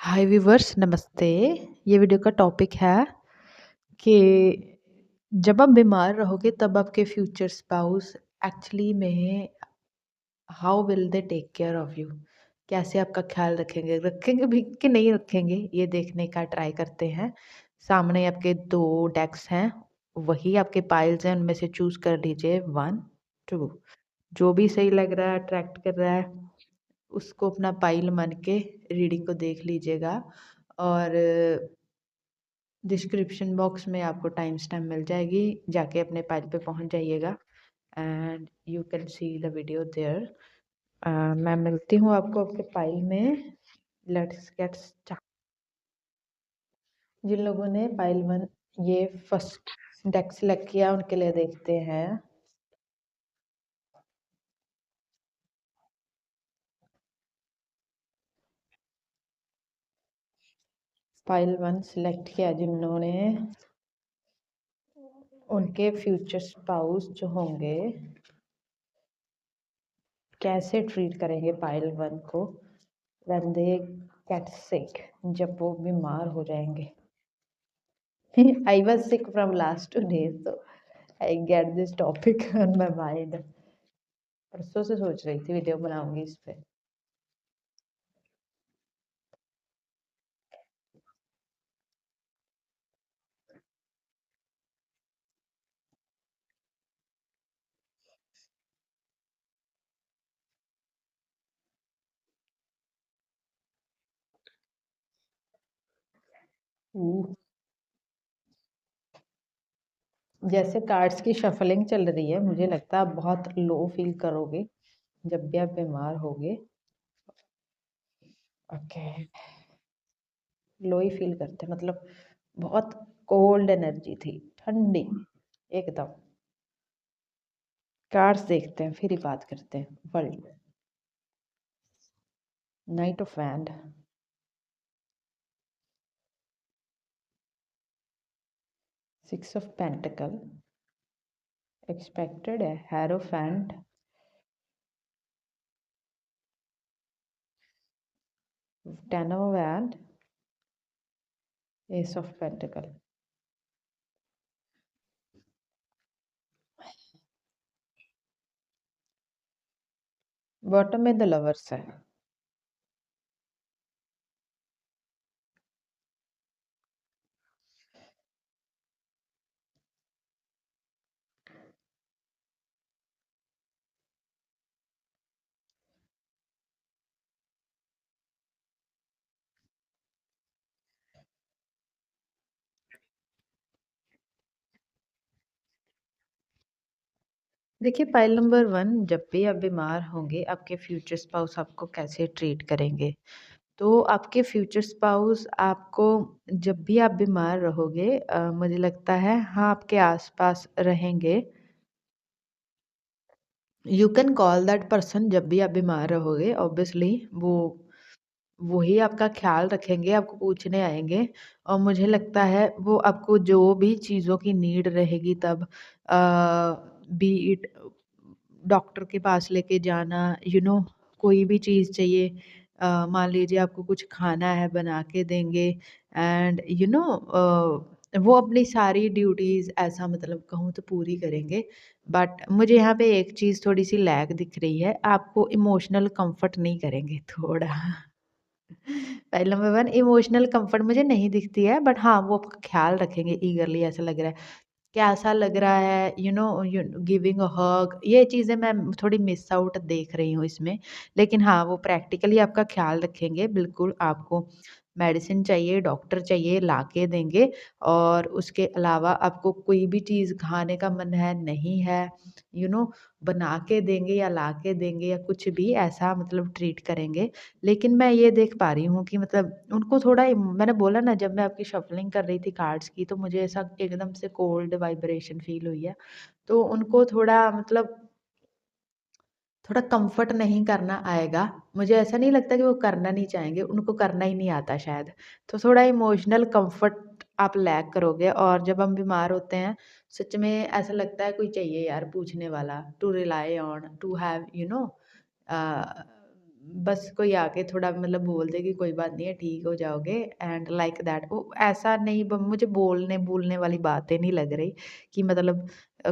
हाय viewers नमस्ते। ये video का टॉपिक है कि जब आप बीमार रहोगे तब आपके फ्यूचर स्पाउस एक्चुअली में how will they take care of you. कैसे आपका ख्याल रखेंगे भी कि नहीं रखेंगे, ये देखने का ट्राई करते हैं। सामने आपके दो डेक्स हैं, वही आपके पाइल्स हैं, उनमें से चूज कर लीजिए वन टू। जो भी सही लग रहा है, अट्रैक्ट कर रहा है, उसको अपना पाइल मान के रीडिंग को देख लीजिएगा। और डिस्क्रिप्शन बॉक्स में आपको टाइम स्टैम्प मिल जाएगी, जाके अपने पाइल पे पहुंच जाइएगा and you can see the video there. मैं मिलती हूँ आपको आपके पाइल में। Let's get start. जिन लोगों ने पाइल वन ये फर्स्ट डेक सेलेक्ट किया उनके लिए देखते हैं। पाइल वन सिलेक्ट किया जिन्होंने, उनके फ्यूचर स्पाउस जो होंगे कैसे ट्रीट करेंगे पाइल वन को व्हेन दे गेट सिक, जब वो बीमार हो जाएंगे। I was sick from last 2 days, so I get this topic on my mind. परसों से सोच रही थी वीडियो बनाऊंगी इस पे। जैसे कार्ड्स की शफलिंग चल रही है, मुझे लगता है आप बहुत लो फील करोगे जब भी आप बीमार होगे। ओके, लो ही फील करते, मतलब बहुत कोल्ड एनर्जी थी, ठंडी एकदम। कार्ड्स देखते हैं फिर ही बात करते हैं। World knight of wand, six of pentacle, expected है, hierophant, ten of wand, ace of pentacle. Bottom में द लवर्स है। देखिए पाइल नंबर वन, जब भी आप बीमार होंगे आपके फ्यूचर स्पाउस आपको कैसे ट्रीट करेंगे। तो आपके फ्यूचर स्पाउस आपको जब भी आप बीमार रहोगे, मुझे लगता है हाँ आपके आसपास रहेंगे। You can call that person जब भी आप बीमार रहोगे, ऑब्वियसली वही आपका ख्याल रखेंगे, आपको पूछने आएंगे। और मुझे लगता है वो आपको जो भी चीज़ों की नीड रहेगी तब, बी इट डॉक्टर के पास लेके जाना, कोई भी चीज़ चाहिए, मान लीजिए आपको कुछ खाना है बना के देंगे। एंड वो अपनी सारी ड्यूटीज़ ऐसा मतलब कहूँ तो पूरी करेंगे। बट मुझे यहाँ पे एक चीज़ थोड़ी सी लैग दिख रही है, आपको इमोशनल कंफर्ट नहीं करेंगे थोड़ा। पहले नंबर वन, इमोशनल कंफर्ट मुझे नहीं दिखती है, बट हाँ वो आपका ख्याल रखेंगे ईगरली, ऐसा लग रहा है। कैसा लग रहा है, गिविंग अ हग, ये चीज़ें मैं थोड़ी मिस आउट देख रही हूँ इसमें। लेकिन हाँ वो प्रैक्टिकली आपका ख्याल रखेंगे, बिल्कुल आपको मेडिसिन चाहिए, डॉक्टर चाहिए, ला के देंगे। और उसके अलावा आपको कोई भी चीज़ खाने का मन है, नहीं है, यू नो बना के देंगे या ला के देंगे या कुछ भी ऐसा मतलब ट्रीट करेंगे। लेकिन मैं ये देख पा रही हूँ कि मतलब उनको थोड़ा मैंने बोला ना, जब मैं आपकी शफलिंग कर रही थी कार्ड्स की तो मुझे ऐसा एकदम से कोल्ड वाइब्रेशन फील हुई है। तो उनको थोड़ा मतलब थोड़ा कंफर्ट नहीं करना आएगा। मुझे ऐसा नहीं लगता कि वो करना नहीं चाहेंगे, उनको करना ही नहीं आता शायद। तो थोड़ा इमोशनल कंफर्ट आप लैक करोगे। और जब हम बीमार होते हैं सच में ऐसा लगता है कोई चाहिए यार पूछने वाला, to rely on, to have बस कोई आके थोड़ा मतलब बोल दे कि कोई बात नहीं है, ठीक हो जाओगे एंड लाइक दैट। वो ऐसा नहीं, मुझे बोलने वाली बातें नहीं लग रही कि मतलब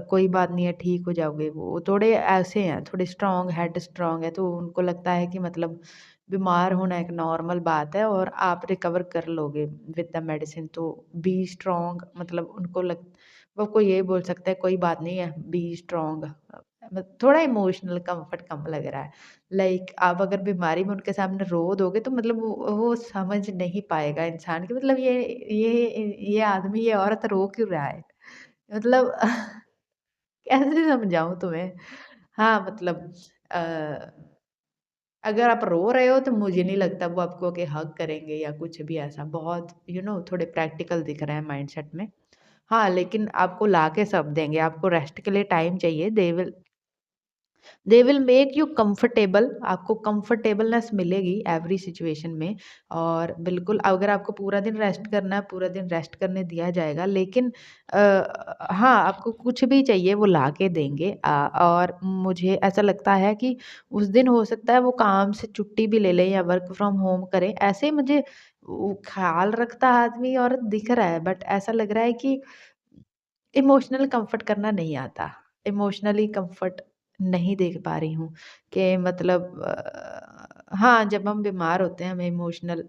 कोई बात नहीं है, ठीक हो जाओगे। वो थोड़े ऐसे हैं, थोड़े स्ट्रांग, हेड स्ट्रांग है, तो उनको लगता है कि मतलब बीमार होना एक नॉर्मल बात है और आप रिकवर कर लोगे विद द मेडिसिन। तो बी स्ट्रांग, मतलब उनको लग वो कोई ये बोल सकता है कोई बात नहीं है, बी स्ट्रांग। थोड़ा इमोशनल कंफर्ट कम लग रहा है। लाइक आप अगर बीमारी में उनके सामने रो दोगे तो मतलब वो समझ नहीं पाएगा इंसान कि मतलब ये आदमी, ये औरत रो क्यों रहा है? मतलब कैसे समझाऊँ तुम्हें? हाँ, मतलब अ, अगर आप रो रहे हो तो मुझे नहीं लगता वो आपको आके हग करेंगे या कुछ भी ऐसा। बहुत थोड़े प्रैक्टिकल दिख रहे हैं माइंडसेट में। हाँ, लेकिन आपको लाके सब देंगे, आपको रेस्ट के लिए टाइम चाहिए, they will make you comfortable. आपको कंफर्टेबलनेस मिलेगी एवरी सिचुएशन में। और बिल्कुल अगर आपको पूरा दिन रेस्ट करना है, पूरा दिन रेस्ट करने दिया जाएगा, लेकिन हाँ, आपको कुछ भी चाहिए वो ला के देंगे। और मुझे ऐसा लगता है कि उस दिन हो सकता है वो काम से छुट्टी भी ले लें या वर्क फ्रॉम होम करें। ऐसे ही मुझे वो ख़्याल रखता आदमी और दिख रहा है, बट ऐसा लग रहा है कि इमोशनल कम्फर्ट करना नहीं आता। इमोशनली कम्फर्ट नहीं दे पा रही हूँ कि मतलब हाँ, जब हम बीमार होते हैं हमें इमोशनल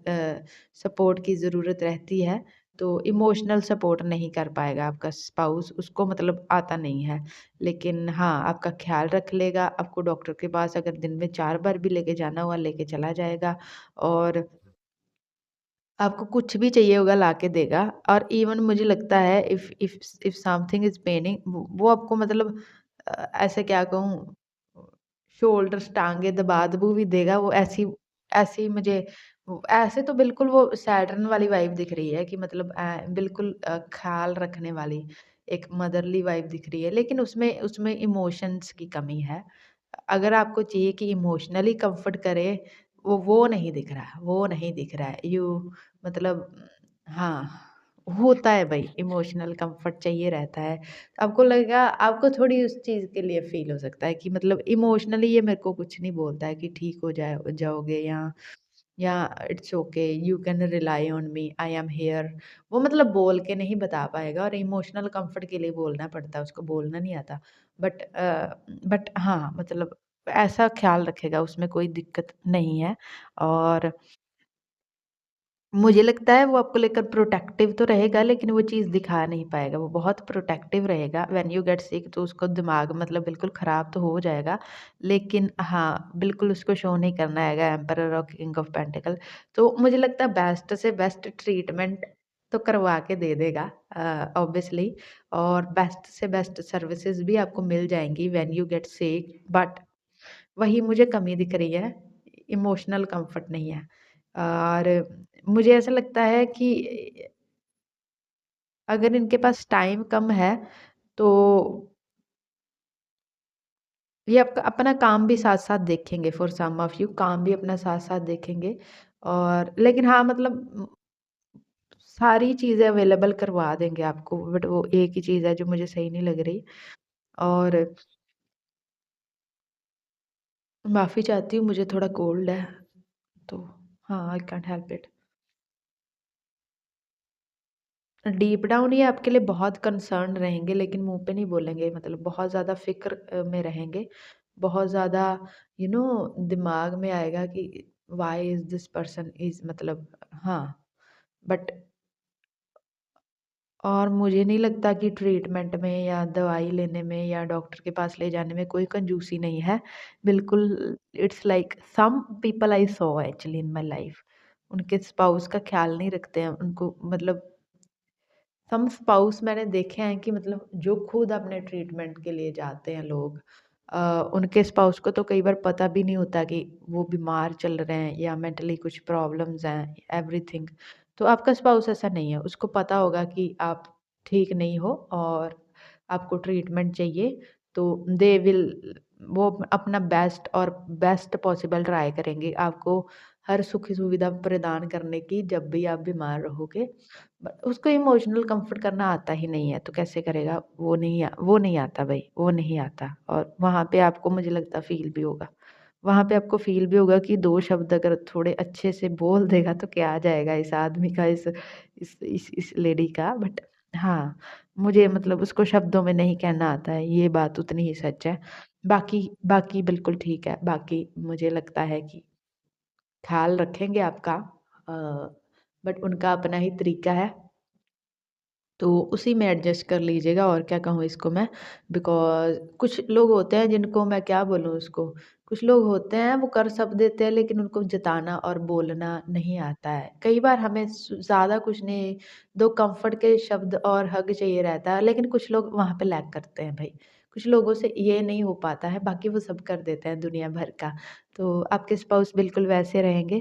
सपोर्ट की ज़रूरत रहती है, तो इमोशनल सपोर्ट नहीं कर पाएगा आपका स्पाउस, उसको मतलब आता नहीं है। लेकिन हाँ, आपका ख़्याल रख लेगा, आपको डॉक्टर के पास अगर दिन में 4 बार भी लेके जाना हुआ लेके चला जाएगा। और आपको कुछ भी चाहिए होगा लाके देगा। और इवन मुझे लगता है इफ समथिंग इज़ पेनिंग, वो आपको मतलब ऐसे क्या कहूँ, शोल्डर्स टाँगे दबा-दबू भी देगा। वो ऐसी ऐसी मुझे ऐसे तो बिल्कुल वो सैटर्न वाली वाइब दिख रही है कि मतलब बिल्कुल ख़्याल रखने वाली एक मदरली वाइब दिख रही है, लेकिन उसमें उसमें इमोशंस की कमी है। अगर आपको चाहिए कि इमोशनली कम्फर्ट करे, वो नहीं दिख रहा, वो नहीं दिख रहा है। मतलब हाँ, होता है भई, इमोशनल कम्फर्ट चाहिए रहता है। आपको लगेगा, आपको थोड़ी उस चीज़ के लिए फ़ील हो सकता है कि मतलब इमोशनली ये मेरे को कुछ नहीं बोलता है कि ठीक हो जाओगे, या it's okay, you can rely on me, I am here. वो मतलब बोल के नहीं बता पाएगा और इमोशनल कम्फर्ट के लिए बोलना पड़ता है, उसको बोलना नहीं आता। बट हाँ, मतलब ऐसा ख़्याल रखेगा, उसमें कोई दिक्कत नहीं है। और मुझे लगता है वो आपको लेकर प्रोटेक्टिव तो रहेगा, लेकिन वो चीज़ दिखा नहीं पाएगा। वो बहुत प्रोटेक्टिव रहेगा। व्हेन यू गेट सिक तो उसको दिमाग मतलब बिल्कुल ख़राब तो हो जाएगा। लेकिन हाँ, बिल्कुल उसको शो नहीं करना हैगा एम्परर और किंग ऑफ पेंटिकल। तो मुझे लगता है बेस्ट से बेस्ट ट्रीटमेंट तो करवा के दे देगा ऑब्वियसली। और बेस्ट से बेस्ट सर्विसेज़ भी आपको मिल जाएँगी when you get sick. But वही मुझे कमी दिख रही है, इमोशनल कम्फर्ट नहीं है। और मुझे ऐसा लगता है कि अगर इनके पास टाइम कम है, तो ये आपका अपना काम भी साथ-साथ देखेंगे। फॉर सम ऑफ यू काम भी अपना साथ-साथ देखेंगे। और लेकिन हाँ, मतलब सारी चीज़ें अवेलेबल करवा देंगे आपको, बट वो एक ही चीज़ है जो मुझे सही नहीं लग रही। और माफ़ी चाहती हूँ, मुझे थोड़ा कोल्ड है, तो हाँ, I can't help it. Deep down ये आपके लिए बहुत कंसर्न्ड रहेंगे, लेकिन मुँह पे नहीं बोलेंगे, मतलब बहुत ज़्यादा फ़िक्र में रहेंगे। बहुत ज़्यादा दिमाग में आएगा कि why is this person is, मतलब हाँ, बट और मुझे नहीं लगता कि ट्रीटमेंट में या दवाई लेने में या डॉक्टर के पास ले जाने में कोई कंजूसी नहीं है। बिल्कुल, it's like some people I saw actually in my life, उनके स्पाउस का ख़्याल नहीं रखते हैं, उनको मतलब सम स्पाउस मैंने देखे हैं कि मतलब जो खुद अपने ट्रीटमेंट के लिए जाते हैं लोग, उनके स्पाउस को तो कई बार पता भी नहीं होता कि वो बीमार चल रहे हैं या मेंटली कुछ प्रॉब्लम्स हैं, एवरीथिंग। तो आपका स्पाउस ऐसा नहीं है, उसको पता होगा कि आप ठीक नहीं हो और आपको ट्रीटमेंट चाहिए। तो दे विल वो अपना बेस्ट और बेस्ट पॉसिबल ट्राई करेंगे आपको हर सुख सुविधा प्रदान करने की जब भी आप बीमार रहोगे। उसको इमोशनल कम्फर्ट करना आता ही नहीं है, तो कैसे करेगा? वो नहीं आता भई, वो नहीं आता। और वहाँ पे आपको मुझे लगता फ़ील भी होगा, वहाँ पे आपको फ़ील भी होगा कि 2 शब्द अगर थोड़े अच्छे से बोल देगा तो क्या जाएगा इस आदमी का, इस लेडी का। बट हाँ, मुझे मतलब उसको शब्दों में नहीं कहना आता है, ये बात उतनी ही सच है। बाकी बाकी बिल्कुल ठीक है, बाकी मुझे लगता है कि ख़्याल रखेंगे आपका, अ, बट उनका अपना ही तरीका है। तो उसी में एडजस्ट कर लीजिएगा, और क्या कहूँ इसको मैं। बिकॉज़ कुछ लोग होते हैं जिनको मैं क्या बोलूँ उसको, कुछ लोग होते हैं वो कर सब देते हैं लेकिन उनको जताना और बोलना नहीं आता है। कई बार हमें ज़्यादा कुछ नहीं, 2 कम्फ़र्ट के शब्द और हग चाहिए रहता है, लेकिन कुछ लोग वहाँ पे लैग करते हैं भई। कुछ लोगों से ये नहीं हो पाता है, बाकी वो सब कर देते हैं दुनिया भर का। तो आपके स्पाउस बिल्कुल वैसे रहेंगे।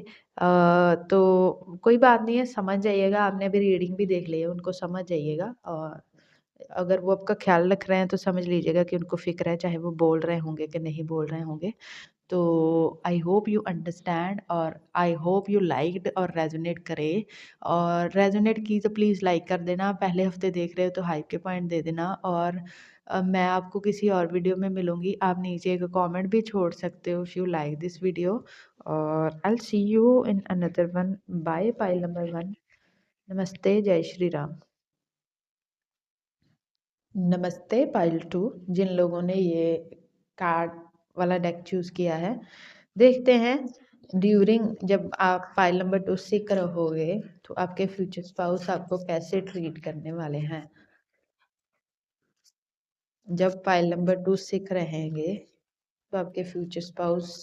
तो कोई बात नहीं है, समझ जाइएगा, आपने अभी रीडिंग भी देख ली है, उनको समझ जाइएगा। और अगर वो आपका ख़्याल रख रहे हैं तो समझ लीजिएगा कि उनको फ़िक्र है, चाहे वो बोल रहे होंगे कि नहीं बोल रहे होंगे। तो आई होप यू अंडरस्टैंड, और आई होप यू लाइक्ड और रेज़ोनेट करे। और रेज़ोनेट की तो प्लीज़ लाइक कर देना, पहले हफ़्ते देख रहे हो तो हाइप के पॉइंट दे देना। और मैं आपको किसी और वीडियो में मिलूँगी, आप नीचे एक कमेंट भी छोड़ सकते हो if you like this video. और I will see you in another one. Bye, pile number 1। नमस्ते, जय श्री राम। नमस्ते पाइल 2, जिन लोगों ने ये कार्ड वाला डेक चूज़ किया है। देखते हैं ड्यूरिंग जब आप पाइल नंबर 2 सीख रहोगे तो आपके फ्यूचर स्पाउस आपको कैसे ट्रीट करने वाले हैं। जब पाइल नंबर 2 सीख रहेंगे तो आपके फ्यूचर स्पाउस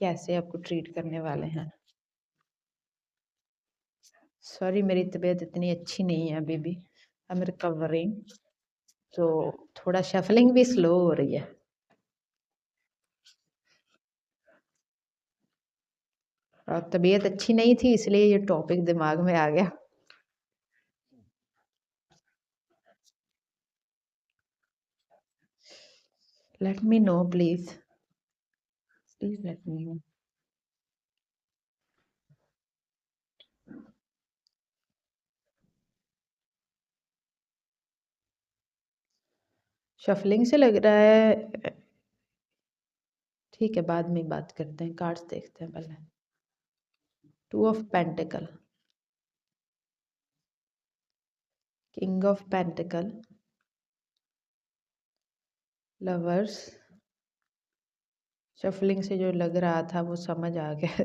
कैसे आपको ट्रीट करने वाले हैं। सॉरी, मेरी तबीयत इतनी अच्छी नहीं है अभी भी, आई एम रिकवरिंग। तो थोड़ा शफलिंग भी स्लो हो रही है। और तबीयत अच्छी नहीं थी इसलिए ये टॉपिक दिमाग में आ गया। Let me know please, please let me know. Shuffling से लग रहा है। ठीक है, बाद में बात करते हैं, कार्ड्स देखते हैं पहले। 2 of pentacle, king of pentacle, lovers. Shuffling से जो लग रहा था वो समझ आ गया।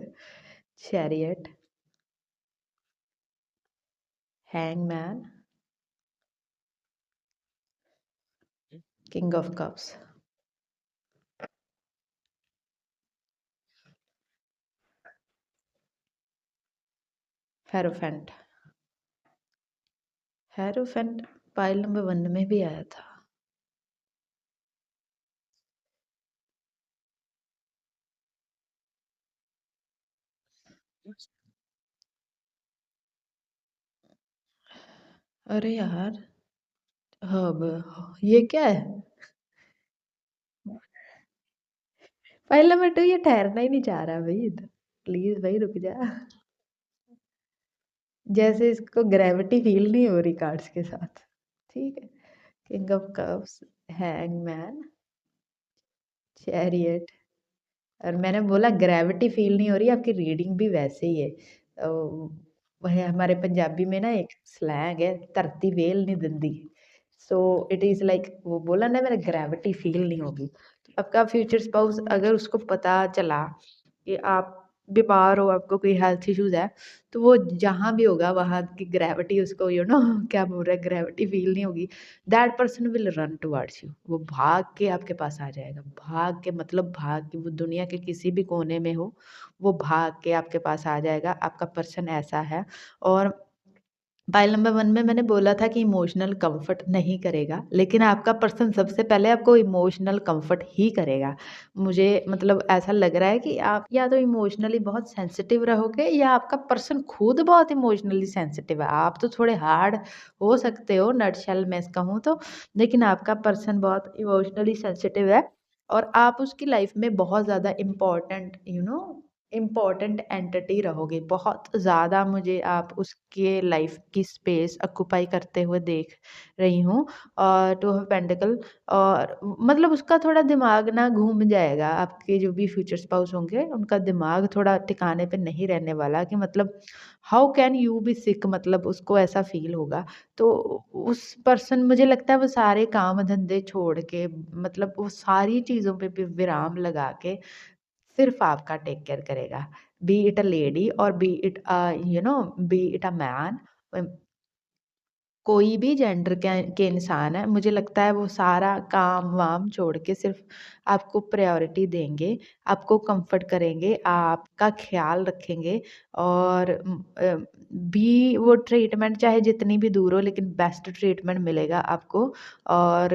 Chariot, hangman, king of cups, hierophant. Hierophant pile number 1 में भी आया था। अरे यार, अब ये क्या है। पाइल नंबर 2 ये ठहरना ही नहीं चाह रहा भाई इधर। प्लीज भाई रुक जा। जैसे इसको ग्रेविटी फील नहीं हो रही कार्ड्स के साथ। ठीक है, king of cups, hangman, chariot. और मैंने बोला ग्रेविटी फील नहीं हो रही, आपकी रीडिंग भी वैसे ही है। वह हमारे पंजाबी में ना एक स्लैंग है, धरती वेल नहीं दिंदी। सो इट इज़ लाइक वो बोला ना, मेरा ग्रेविटी फील नहीं होगी। तो आपका फ्यूचर स्पाउस अगर उसको पता चला कि आप बीमार हो, आपको कोई हेल्थ इश्यूज है, तो वो जहाँ भी होगा वहाँ की ग्रेविटी उसको क्या बोल रहा है, ग्रेविटी फील नहीं होगी। That person will run towards you, वो भाग के आपके पास आ जाएगा। भाग के मतलब भाग के, वो दुनिया के किसी भी कोने में हो, वो भाग के आपके पास आ जाएगा। आपका पर्सन ऐसा है। और पाइल नंबर 1 में मैंने बोला था कि इमोशनल कम्फर्ट नहीं करेगा, लेकिन आपका पर्सन सबसे पहले आपको इमोशनल कम्फर्ट ही करेगा। मुझे मतलब ऐसा लग रहा है कि आप या तो इमोशनली बहुत सेंसिटिव रहोगे, या आपका पर्सन खुद बहुत इमोशनली सेंसिटिव है। आप तो थोड़े हार्ड हो सकते हो नटशेल में कहूँ तो, लेकिन आपका पर्सन बहुत इमोशनली सेंसिटिव है। और आप उसकी लाइफ में बहुत ज़्यादा इम्पोर्टेंट इम्पोर्टेंट एंटिटी रहोगे। बहुत ज़्यादा मुझे आप उसके लाइफ़ की स्पेस ऑक्यूपाई करते हुए देख रही हूँ। और टू ऑफ पेंटिकल और मतलब उसका थोड़ा दिमाग ना घूम जाएगा, आपके जो भी फ्यूचर स्पाउस होंगे, उनका दिमाग थोड़ा ठिकाने पे नहीं रहने वाला कि मतलब हाउ कैन यू बी सिक, मतलब उसको ऐसा फ़ील होगा। तो उस पर्सन मुझे लगता है वो सारे काम-धंधे छोड़ के मतलब वो सारी चीज़ों पे भी विराम लगा के सिर्फ़ आपका टेक केयर करेगा। बी इट अ लेडी और be it be it a man, uh, कोई भी जेंडर के इंसान है, मुझे लगता है वो सारा काम-वाम छोड़ के सिर्फ़ आपको प्रायोरिटी देंगे, आपको कम्फ़र्ट करेंगे, आपका ख़्याल रखेंगे और भी वो ट्रीटमेंट चाहे जितनी भी दूर हो लेकिन बेस्ट ट्रीटमेंट मिलेगा आपको। और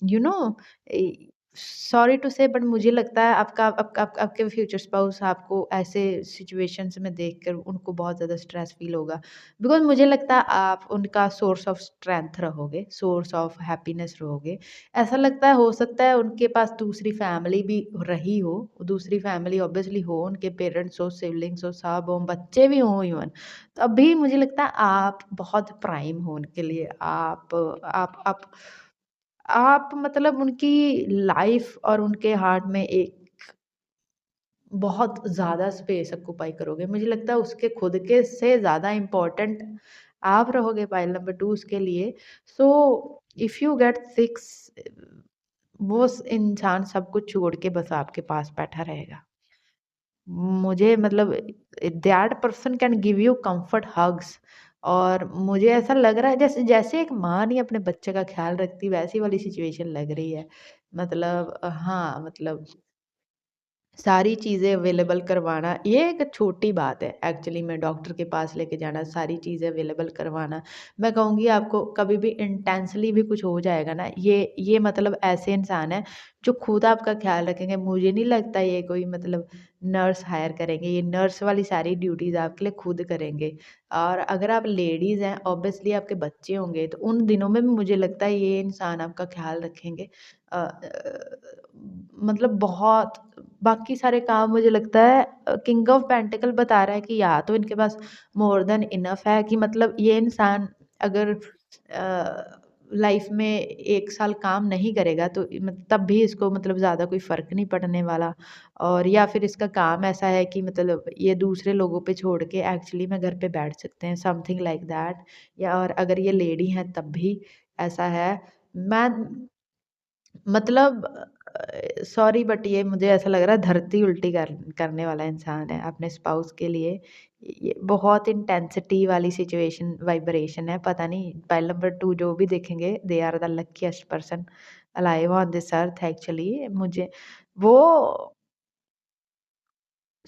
you know a sorry to say but मुझे लगता है आपके फ्यूचर स्पाउस आपको ऐसे सिचुएशंस में देखकर उनको बहुत ज़्यादा स्ट्रेस फ़ील होगा। बिकॉज़ मुझे लगता है आप उनका सोर्स ऑफ स्ट्रेंथ रहोगे, सोर्स ऑफ हैप्पीनेस रहोगे। ऐसा लगता है हो सकता है उनके पास दूसरी फैमिली भी रही हो, दूसरी फैमिली ऑब्वियसली हो, उनके पेरेंट्स हो, सिबलिंग्स हो, सब हों, बच्चे भी हों इवन। तभी मुझे लगता है आप बहुत प्राइम हो उनके लिए। आप मतलब उनकी लाइफ़ और उनके हार्ट में एक बहुत ज़्यादा स्पेस ऑक्यूपाई करोगे। मुझे लगता है उसके खुद के से ज़्यादा इम्पोर्टेंट आप रहोगे पाइल नंबर 2 उसके लिए। So if you get six, वो इंसान सब कुछ छोड़ के बस आपके पास बैठा रहेगा। मुझे मतलब that person can give you comfort hugs. और मुझे ऐसा लग रहा है जैसे जैसे एक माँ नहीं अपने बच्चे का ख्याल रखती वैसी वाली सिचुएशन लग रही है। मतलब हाँ, मतलब सारी चीज़ें अवेलेबल करवाना, ये एक छोटी बात है एक्चुअली में, डॉक्टर के पास लेके जाना, सारी चीज़ें अवेलेबल करवाना। मैं कहूँगी आपको कभी भी इंटेंसली भी कुछ हो जाएगा ना, ये मतलब ऐसे इंसान हैं जो खुद आपका ख़्याल रखेंगे। मुझे नहीं लगता ये कोई मतलब नर्स हायर करेंगे, ये नर्स वाली सारी ड्यूटीज़ आपके लिए खुद करेंगे। और अगर आप लेडीज़ हैं, ऑब्वियसली आपके बच्चे होंगे, तो उन दिनों में भी मुझे लगता है ये इंसान आपका ख़्याल रखेंगे। मतलब बहुत बाकी सारे काम मुझे लगता है किंग ऑफ पेंटिकल बता रहा है कि या तो इनके पास मोर देन इनफ है कि मतलब ये इंसान अगर लाइफ में 1 साल काम नहीं करेगा तो तब भी इसको मतलब ज़्यादा कोई फ़र्क नहीं पड़ने वाला। और या फिर इसका काम ऐसा है कि मतलब ये दूसरे लोगों पे छोड़ के एक्चुअली में घर पे बैठ सकते हैं, समथिंग लाइक दैट। या और अगर ये लेडी हैं तब भी ऐसा है। मैं मतलब सॉरी बट ये मुझे ऐसा लग रहा है धरती उल्टी करने वाला इंसान है अपने स्पाउस के लिए। ये बहुत इंटेंसिटी वाली सिचुएशन वाइब्रेशन है, पता नहीं पाइल नंबर 2 जो भी देखेंगे they are the luckiest person alive on this earth actually. मुझे वो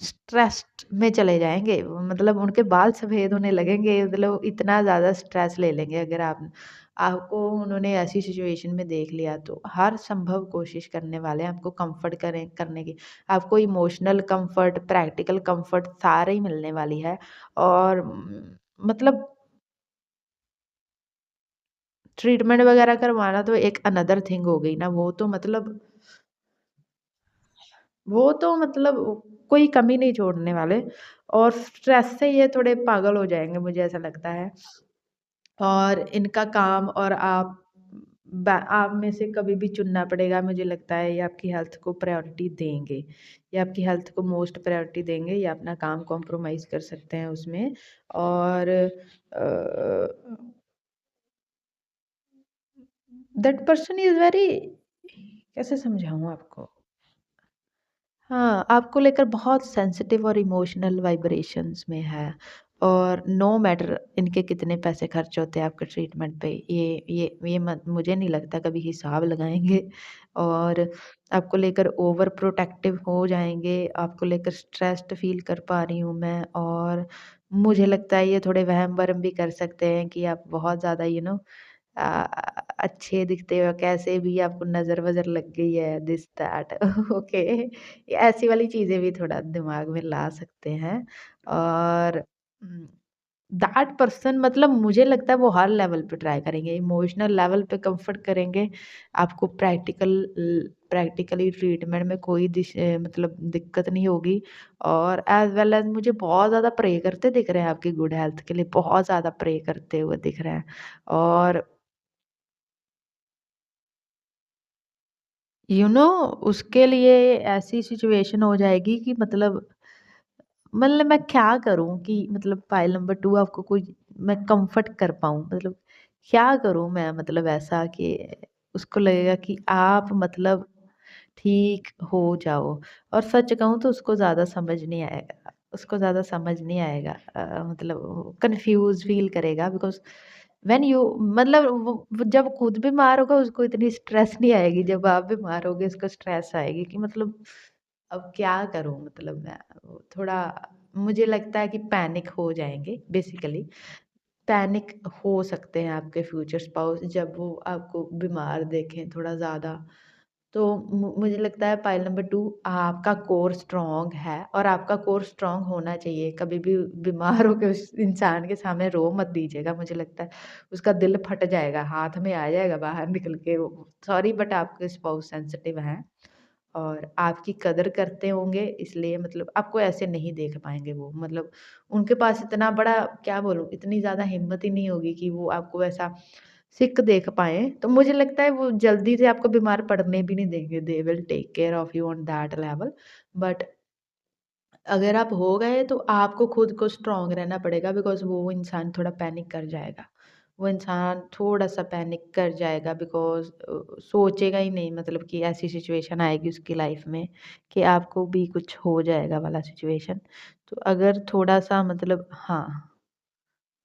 स्ट्रेस्ड में चले जाएँगे, मतलब उनके बाल सफ़ेद होने लगेंगे, मतलब इतना ज़्यादा स्ट्रेस ले लेंगे अगर आपको उन्होंने ऐसी सिचुएशन में देख लिया तो। हर संभव कोशिश करने वाले हैं आपको कम्फ़र्ट करने की। आपको इमोशनल कम्फ़र्ट, प्रैक्टिकल कम्फ़र्ट सारे ही मिलने वाली है। और मतलब ट्रीटमेंट वग़ैरह करवाना तो एक अनदर थिंग हो गई ना, वो तो मतलब कोई कमी नहीं छोड़ने वाले। और स्ट्रेस से ये थोड़े पागल हो जाएँगे मुझे ऐसा लगता है। और इनका काम और आप में से कभी भी चुनना पड़ेगा, मुझे लगता है ये आपकी हेल्थ को प्रायोरिटी देंगे। ये आपकी हेल्थ को मोस्ट प्रायोरिटी देंगे, ये अपना काम कॉम्प्रोमाइज़ कर सकते हैं उसमें। और दैट पर्सन इज़ वेरी, कैसे समझाऊँ आपको? हाँ, आपको लेकर बहुत सेंसिटिव और इमोशनल वाइब्रेशंस में है। और नो मैटर इनके कितने पैसे खर्च होते हैं आपके ट्रीटमेंट पे, ये मत मुझे नहीं लगता कभी हिसाब लगाएँगे। और आपको लेकर ओवर प्रोटेक्टिव हो जाएँगे, आपको लेकर स्ट्रेस्ड फ़ील कर पा रही हूँ मैं। और मुझे लगता है ये थोड़े वहम-भरम भी कर सकते हैं कि आप बहुत ज़्यादा अ, अच्छे दिखते हो, कैसे भी आपको नज़र-वज़र लग गई है, दिस दैट ओके। ऐसी वाली चीज़ें भी थोड़ा दिमाग में ला सकते हैं। और दैट पर्सन मतलब मुझे लगता है वो हर लेवल पे ट्राई करेंगे, इमोशनल लेवल पे कंफर्ट करेंगे, आपको प्रैक्टिकली ट्रीटमेंट में कोई मतलब दिक्कत नहीं होगी और एज़ वेल एज़ मुझे बहुत ज़्यादा प्रे करते दिख रहे हैं आपकी गुड हेल्थ के लिए, बहुत ज़्यादा प्रे करते हुए दिख रहे हैं। और उसके लिए ऐसी सिचुएशन हो जाएगी कि मतलब मैं क्या करूँ कि मतलब फाइल नंबर 2 आपको कोई मैं कंफर्ट कर पाऊँ? मतलब क्या करूँ मैं मतलब ऐसा कि उसको लगेगा कि आप मतलब ठीक हो जाओ। और सच कहूँ तो उसको ज़्यादा समझ नहीं आएगा, उसको ज़्यादा समझ नहीं आएगा मतलब वो कन्फ्यूज़ फ़ील करेगा बिकॉज़ व्हेन यू मतलब वो जब खुद बीमार होगा उसको इतनी स्ट्रेस नहीं आएगी, जब आप बीमार होगे उसको स्ट्रेस आएगी कि मतलब अब क्या करूँ मतलब मैं वो थोड़ा मुझे लगता है कि पैनिक हो जाएँगे बेसिकली। पैनिक हो सकते हैं आपके फ्यूचर स्पाउस जब वो आपको बीमार देखें थोड़ा ज़्यादा। तो मुझे लगता है पाइल नंबर 2 आपका कोर स्ट्रॉन्ग है और आपका कोर स्ट्रॉन्ग होना चाहिए। कभी भी बीमार होके उस इंसान के सामने रो मत दीजिएगा, मुझे लगता है उसका दिल फट जाएगा, हाथ में आ जाएगा बाहर निकल के वो सॉरी बट आपके स्पाउस सेंसिटिव हैं और आपकी कदर करते होंगे इसलिए मतलब आपको ऐसे नहीं देख पाएँगे वो। मतलब उनके पास इतना बड़ा क्या बोलूँ इतनी ज़्यादा हिम्मत ही नहीं होगी कि वो आपको ऐसा सिक देख पाएँ, तो मुझे लगता है वो जल्दी से आपको बीमार पड़ने भी नहीं देंगे, they will take care of you on that level. But अगर आप हो गए तो आपको खुद को स्ट्रॉन्ग रहना पड़ेगा बिकॉज़ वो इंसान थोड़ा पैनिक कर जाएगा। वो इंसान थोड़ा-सा पैनिक कर जाएगा बिकॉज़ सोचेगा ही नहीं मतलब कि ऐसी सिचुएशन आएगी उसकी लाइफ़ में कि आपको भी कुछ हो जाएगा वाला सिचुएशन। तो अगर थोड़ा-सा मतलब हाँ।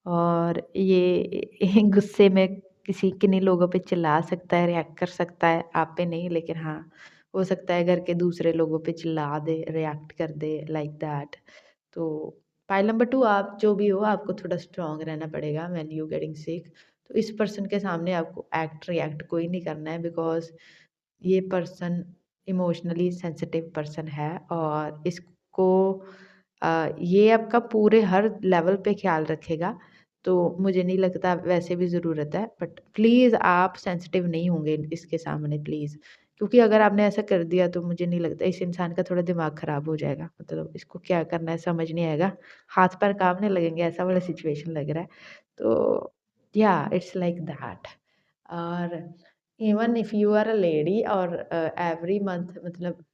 और ये गुस्से में किसी किन्हीं लोगों पे चिल्ला सकता है, रिएक्ट कर सकता है, आप पे नहीं लेकिन हाँ, हो सकता है घर के दूसरे लोगों पे चिल्ला दे, रिएक्ट कर दे लाइक दैट। तो पाइल नंबर 2 आप जो भी हो आपको थोड़ा स्ट्रॉन्ग रहना पड़ेगा व्हेन यू गेटिंग सिक। तो इस पर्सन के सामने आपको एक्ट रिएक्ट कोई नहीं करना है बिकॉज़ ये पर्सन इमोशनली सेंसिटिव पर्सन है और इसको ये आपका पूरे हर लेवल पे ख़्याल रखेगा। तो मुझे नहीं लगता वैसे भी ज़रूरत है बट प्लीज़ आप सेंसिटिव नहीं होंगे इसके सामने प्लीज़। क्योंकि अगर आपने ऐसा कर दिया तो मुझे नहीं लगता इस इंसान का थोड़ा दिमाग ख़राब हो जाएगा। मतलब इसको क्या करना है समझ नहीं आएगा। हाथ-पैर काँपने लगेंगे ऐसा वाला सिचुएशन लग रहा है। तो या इट्स लाइक दैट। और even if you are a lady और एवरी मंथ मतलब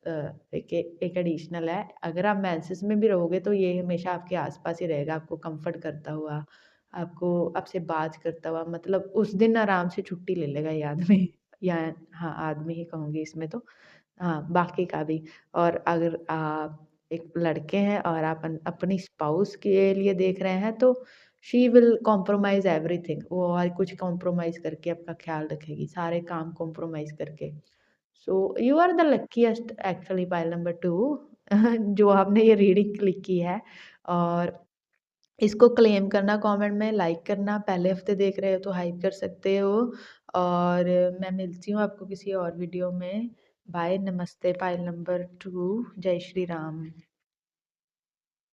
एक एडिशनल है, अगर आप मेंसेस में भी रहोगे तो ये हमेशा आपके आस-पास ही रहेगा, आपको कम्फर्ट करता हुआ, आपको आपसे बात करता हुआ मतलब उस दिन आराम से छुट्टी ले लेगा ये आदमी या हाँ, आदमी ही कहूँगी इसमें तो। हाँ, बाकी का भी और अगर आप एक लड़के हैं और आप अपनी स्पाउस के लिए देख रहे हैं तो शी विल कॉम्प्रोमाइज़ एवरीथिंग वो हर कुछ कॉम्प्रोमाइज़ करके आपका ख़्याल रखेगी, सारे काम कॉम्प्रोमाइज़ करके। So you are the luckiest actually pile number 2 जो आपने ये रीडिंग क्लिक की है और इसको क्लेम करना कमेंट में, लाइक करना, पहले हफ्ते देख रहे हो तो हाइप कर सकते हो और मैं मिलती हूँ आपको किसी और वीडियो में। बाय, नमस्ते, पाइल नंबर 2 जय श्री राम।